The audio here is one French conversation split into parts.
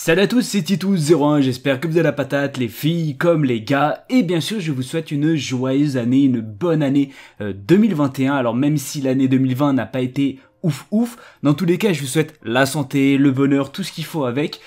Salut à tous, c'est Titou01, j'espère que vous avez la patate, les filles comme les gars, et bien sûr je vous souhaite une joyeuse année, une bonne année 2021, alors même si l'année 2020 n'a pas été ouf, dans tous les cas je vous souhaite la santé, le bonheur, tout ce qu'il faut avec.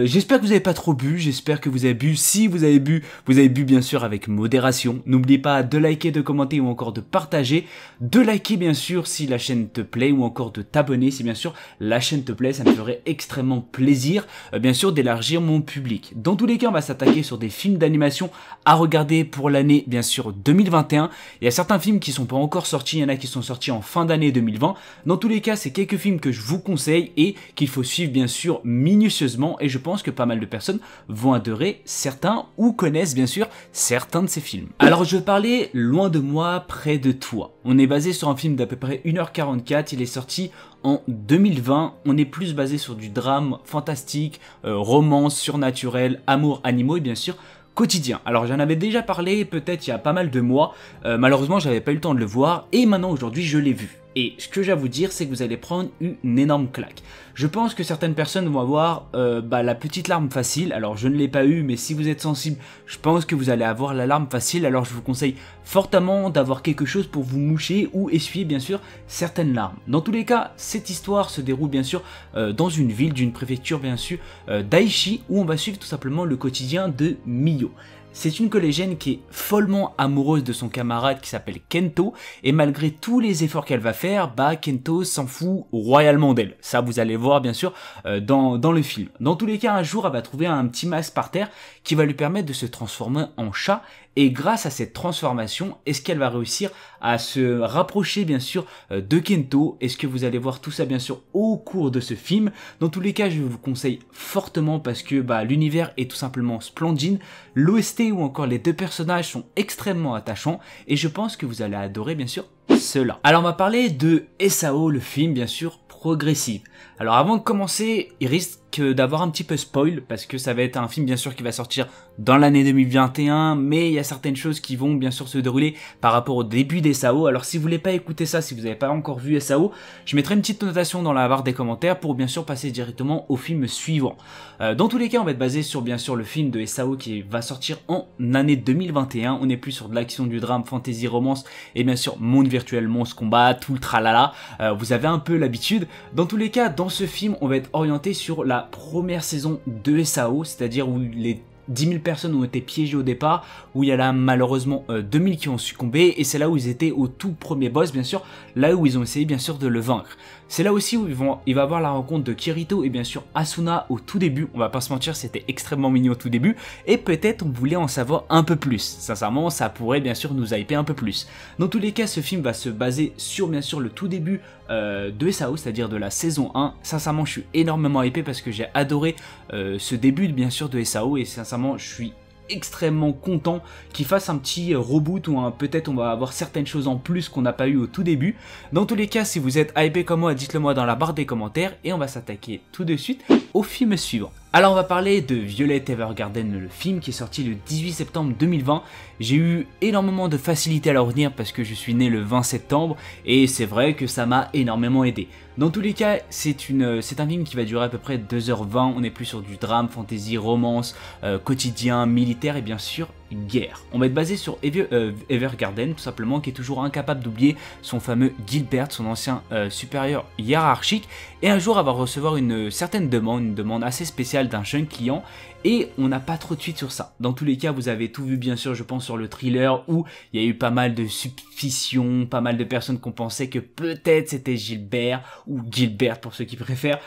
J'espère que vous n'avez pas trop bu, j'espère que vous avez bu. Si vous avez bu bien sûr avec modération. N'oubliez pas de liker, de commenter ou encore de partager. De liker bien sûr si la chaîne te plaît ou encore de t'abonner si bien sûr la chaîne te plaît. Ça me ferait extrêmement plaisir bien sûr d'élargir mon public. Dans tous les cas on va s'attaquer sur des films d'animation à regarder pour l'année bien sûr 2021. Il y a certains films qui sont pas encore sortis, il y en a qui sont sortis en fin d'année 2020. Dans tous les cas c'est quelques films que je vous conseille et qu'il faut suivre bien sûr minutieusement. Et je pense que pas mal de personnes vont adorer certains ou connaissent bien sûr certains de ces films. Alors je vais parler Loin de moi, près de toi. On est basé sur un film d'à peu près 1h44, il est sorti en 2020, on est plus basé sur du drame fantastique, romance, surnaturel, amour, animaux et bien sûr quotidien. Alors j'en avais déjà parlé peut-être il y a pas mal de mois, malheureusement j'avais pas eu le temps de le voir et maintenant aujourd'hui je l'ai vu. Et ce que j'ai à vous dire, c'est que vous allez prendre une énorme claque. Je pense que certaines personnes vont avoir la petite larme facile. Alors je ne l'ai pas eu, mais si vous êtes sensible, je pense que vous allez avoir la larme facile. Alors je vous conseille fortement d'avoir quelque chose pour vous moucher ou essuyer bien sûr certaines larmes. Dans tous les cas, cette histoire se déroule bien sûr dans une ville, d'une préfecture bien sûr d'Aichi, où on va suivre tout simplement le quotidien de Miyo. C'est une collégienne qui est follement amoureuse de son camarade qui s'appelle Kento, et malgré tous les efforts qu'elle va faire, Kento s'en fout royalement d'elle. Ça vous allez voir bien sûr dans le film. Dans tous les cas, un jour elle va trouver un petit masque par terre qui va lui permettre de se transformer en chat, et grâce à cette transformation, est-ce qu'elle va réussir à se rapprocher bien sûr de Kento? Est-ce que vous allez voir tout ça bien sûr au cours de ce film? Dans tous les cas, je vous conseille fortement parce que l'univers est tout simplement splendide, l'OST ou encore les deux personnages sont extrêmement attachants et je pense que vous allez adorer bien sûr cela. Alors on va parler de SAO, le film bien sûr progressif. Alors avant de commencer, il risque d'avoir un petit peu spoil parce que ça va être un film bien sûr qui va sortir dans l'année 2021, mais il y a certaines choses qui vont bien sûr se dérouler par rapport au début des SAO. Alors si vous voulez pas écouter ça, si vous n'avez pas encore vu SAO, je mettrai une petite notation dans la barre des commentaires pour bien sûr passer directement au film suivant. Dans tous les cas, on va être basé sur bien sûr le film de SAO qui va sortir en année 2021. On est plus sur de l'action, du drame, fantasy, romance et bien sûr monde virtuel, monstre, combat, tout le tralala. Vous avez un peu l'habitude. Dans tous les cas, dans ce film, on va être orienté sur la première saison de SAO, c'est-à-dire où les 10 000 personnes ont été piégées au départ, où il y a là malheureusement 2000 qui ont succombé, et c'est là où ils étaient au tout premier boss bien sûr, là où ils ont essayé bien sûr de le vaincre. C'est là aussi où il va avoir la rencontre de Kirito et bien sûr Asuna au tout début. On va pas se mentir, c'était extrêmement mignon au tout début, et peut-être on voulait en savoir un peu plus. Sincèrement, ça pourrait bien sûr nous hyper un peu plus. Dans tous les cas, ce film va se baser sur bien sûr le tout début de SAO, c'est-à-dire de la saison 1. Sincèrement, je suis énormément hypé parce que j'ai adoré ce début bien sûr de SAO, et sincèrement, je suis extrêmement content qu'il fasse un petit reboot ou peut-être on va avoir certaines choses en plus qu'on n'a pas eu au tout début. Dans tous les cas, si vous êtes hypé comme moi, dites-le moi dans la barre des commentaires et on va s'attaquer tout de suite au film suivant. Alors on va parler de Violet Evergarden, le film qui est sorti le 18 septembre 2020. J'ai eu énormément de facilité à le retenir parce que je suis né le 20 septembre et c'est vrai que ça m'a énormément aidé. Dans tous les cas, c'est un film qui va durer à peu près 2h20, on est plus sur du drame, fantasy, romance, quotidien, militaire et bien sûr guerre. On va être basé sur Evergarden tout simplement, qui est toujours incapable d'oublier son fameux Gilbert, son ancien supérieur hiérarchique, et un jour elle va recevoir une certaine demande, une demande assez spéciale d'un jeune client, et on n'a pas trop de suite sur ça. Dans tous les cas, vous avez tout vu bien sûr, je pense, sur le thriller où il y a eu pas mal de suspicions, pas mal de personnes qui ont pensé que peut-être c'était Gilbert ou Gilbert pour ceux qui préfèrent.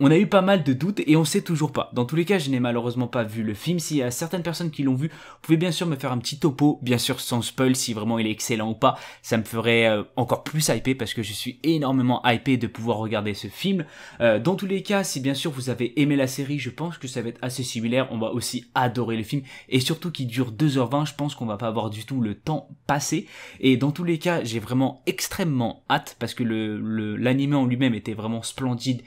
On a eu pas mal de doutes et on sait toujours pas. Dans tous les cas, je n'ai malheureusement pas vu le film. S'il y a certaines personnes qui l'ont vu, vous pouvez bien sûr me faire un petit topo, bien sûr sans spoil, si vraiment il est excellent ou pas. Ça me ferait encore plus hyper parce que je suis énormément hypé de pouvoir regarder ce film. Dans tous les cas, si bien sûr vous avez aimé la série, je pense que ça va être assez similaire. On va aussi adorer le film et surtout qu'il dure 2h20, je pense qu'on va pas avoir du tout le temps passé. Et dans tous les cas, j'ai vraiment extrêmement hâte parce que l'anime en lui-même était vraiment splendide.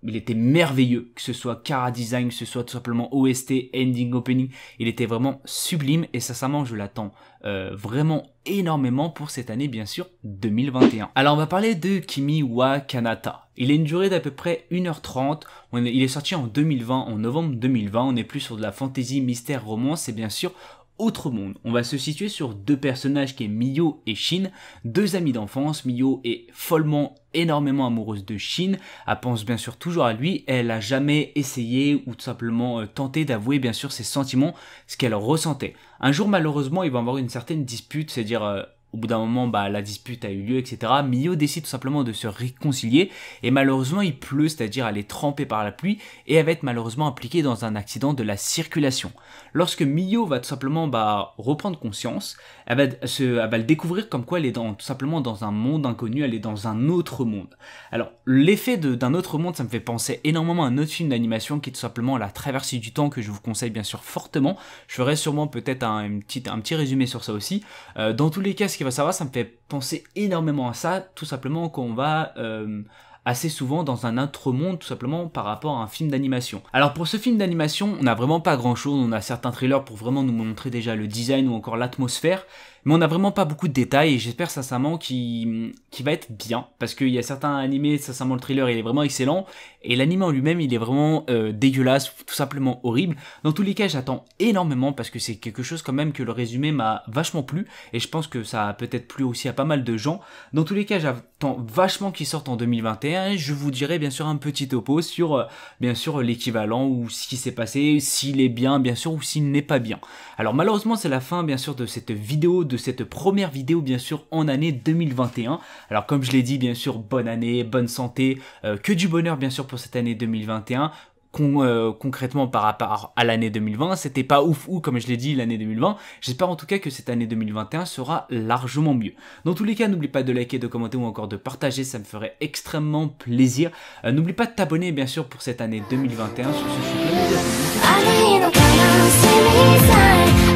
il était merveilleux, que ce soit Chara Design, que ce soit tout simplement OST, Ending, Opening, il était vraiment sublime et sincèrement je l'attends vraiment énormément pour cette année bien sûr 2021. Alors on va parler de Kimi wa Kanata. Il a une durée d'à peu près 1h30, il est sorti en 2020, en novembre 2020, on est plus sur de la fantasy, mystère, romance et bien sûr autre monde. On va se situer sur deux personnages qui est Miyo et Shin, deux amis d'enfance. Miyo est follement, énormément amoureuse de Shin, elle pense bien sûr toujours à lui, elle a jamais essayé ou tout simplement tenté d'avouer bien sûr ses sentiments, ce qu'elle ressentait. Un jour malheureusement il va y avoir une certaine dispute, c'est-à-dire au bout d'un moment, la dispute a eu lieu, etc. Miyo décide tout simplement de se réconcilier et malheureusement il pleut, c'est-à-dire elle est trempée par la pluie et elle va être malheureusement impliquée dans un accident de la circulation. Lorsque Miyo va tout simplement reprendre conscience, elle va le découvrir comme quoi elle est tout simplement dans un monde inconnu, elle est dans un autre monde. Alors l'effet d'un autre monde, ça me fait penser énormément à un autre film d'animation qui est tout simplement La Traversée du Temps, que je vous conseille bien sûr fortement. Je ferai sûrement peut-être un petit résumé sur ça aussi. Dans tous les cas, ce qu'il va savoir, ça me fait penser énormément à ça, tout simplement qu'on va assez souvent dans un autre monde, tout simplement par rapport à un film d'animation. Alors pour ce film d'animation, on n'a vraiment pas grand chose, on a certains trailers pour vraiment nous montrer déjà le design ou encore l'atmosphère, mais on n'a vraiment pas beaucoup de détails et j'espère sincèrement qu'il va être bien, parce qu'il y a certains animés, sincèrement le trailer il est vraiment excellent, et l'anime en lui-même il est vraiment dégueulasse, tout simplement horrible. Dans tous les cas j'attends énormément parce que c'est quelque chose quand même que le résumé m'a vachement plu, et je pense que ça a peut-être plu aussi à pas mal de gens. Dans tous les cas j'attends vachement qu'il sorte en 2021, et je vous dirai bien sûr un petit topo sur bien sûr l'équivalent ou ce qui s'est passé, s'il est bien bien sûr ou s'il n'est pas bien. Alors malheureusement c'est la fin bien sûr de cette vidéo, de cette première vidéo bien sûr en année 2021. Alors comme je l'ai dit bien sûr, bonne année, bonne santé, que du bonheur bien sûr pour cette année 2021. Concrètement par rapport à l'année 2020, c'était pas ouf ou comme je l'ai dit l'année 2020, j'espère en tout cas que cette année 2021 sera largement mieux. Dans tous les cas, n'oublie pas de liker, de commenter ou encore de partager, ça me ferait extrêmement plaisir. N'oublie pas de t'abonner bien sûr pour cette année 2021, sur ce je suis plein de